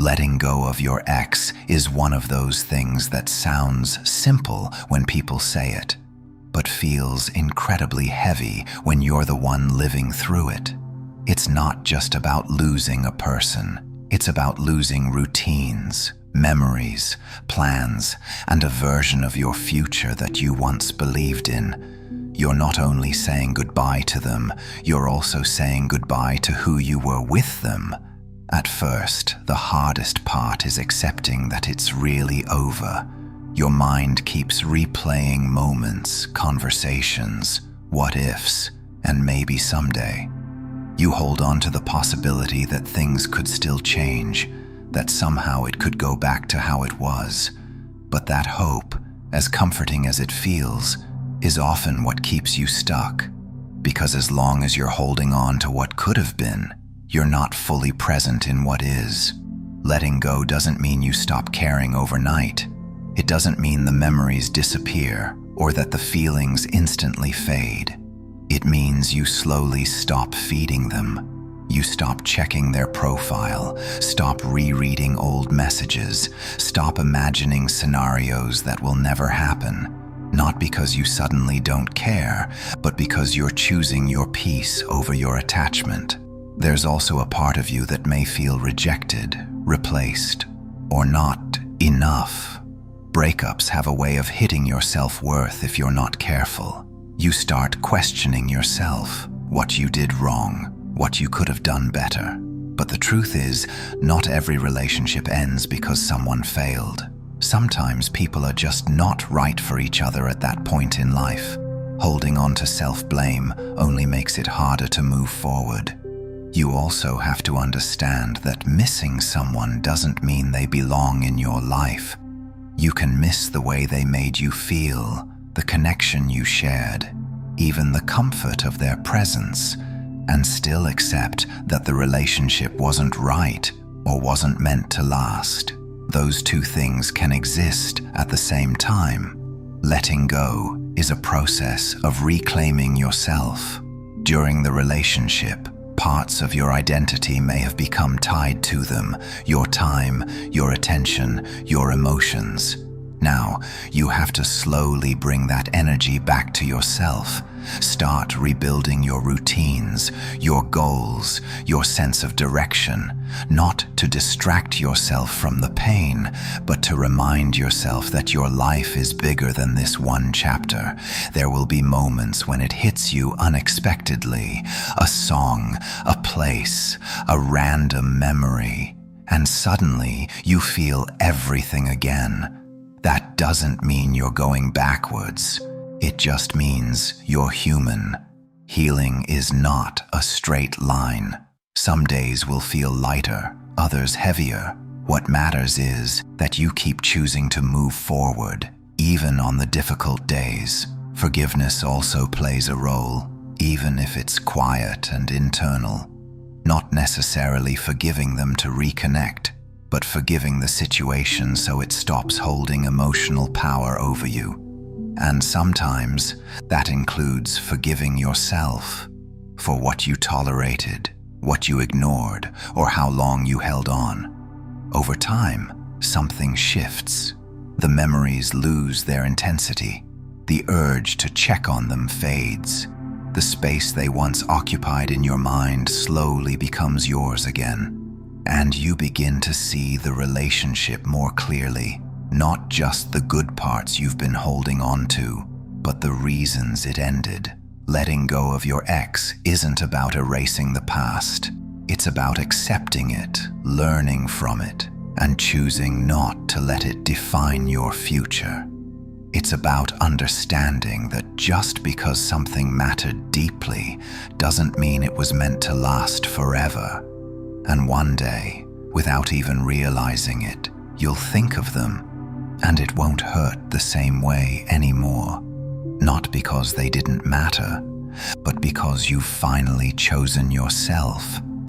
Letting go of your ex is one of those things that sounds simple when people say it, but feels incredibly heavy when you're the one living through it. It's not just about losing a person. It's about losing routines, memories, plans, and a version of your future that you once believed in. You're not only saying goodbye to them, you're also saying goodbye to who you were with them. At first, the hardest part is accepting that it's really over. Your mind keeps replaying moments, conversations, what-ifs, and maybe someday. You hold on to the possibility that things could still change, that somehow it could go back to how it was. But that hope, as comforting as it feels, is often what keeps you stuck. Because as long as you're holding on to what could have been, you're not fully present in what is. Letting go doesn't mean you stop caring overnight. It doesn't mean the memories disappear or that the feelings instantly fade. It means you slowly stop feeding them. You stop checking their profile, stop rereading old messages, stop imagining scenarios that will never happen. Not because you suddenly don't care, but because you're choosing your peace over your attachment. There's also a part of you that may feel rejected, replaced, or not enough. Breakups have a way of hitting your self-worth if you're not careful. You start questioning yourself, what you did wrong, what you could have done better. But the truth is, not every relationship ends because someone failed. Sometimes people are just not right for each other at that point in life. Holding on to self-blame only makes it harder to move forward. You also have to understand that missing someone doesn't mean they belong in your life. You can miss the way they made you feel, the connection you shared, even the comfort of their presence, and still accept that the relationship wasn't right or wasn't meant to last. Those two things can exist at the same time. Letting go is a process of reclaiming yourself. During the relationship, parts of your identity may have become tied to them, your time, your attention, your emotions. Now, you have to slowly bring that energy back to yourself. Start rebuilding your routines, your goals, your sense of direction, not to distract yourself from the pain, but to remind yourself that your life is bigger than this one chapter. There will be moments when it hits you unexpectedly, a song, a place, a random memory, and suddenly you feel everything again. That doesn't mean you're going backwards. It just means you're human. Healing is not a straight line. Some days will feel lighter, others heavier. What matters is that you keep choosing to move forward, even on the difficult days. Forgiveness also plays a role, even if it's quiet and internal. Not necessarily forgiving them to reconnect, but forgiving the situation so it stops holding emotional power over you. And sometimes that includes forgiving yourself for what you tolerated, what you ignored, or how long you held on. Over time, something shifts. The memories lose their intensity. The urge to check on them fades. The space they once occupied in your mind slowly becomes yours again. And you begin to see the relationship more clearly, not just the good parts you've been holding on to, but the reasons it ended. Letting go of your ex isn't about erasing the past. It's about accepting it, learning from it, and choosing not to let it define your future. It's about understanding that just because something mattered deeply doesn't mean it was meant to last forever. And one day, without even realizing it, you'll think of them, and it won't hurt the same way anymore. Not because they didn't matter, but because you've finally chosen yourself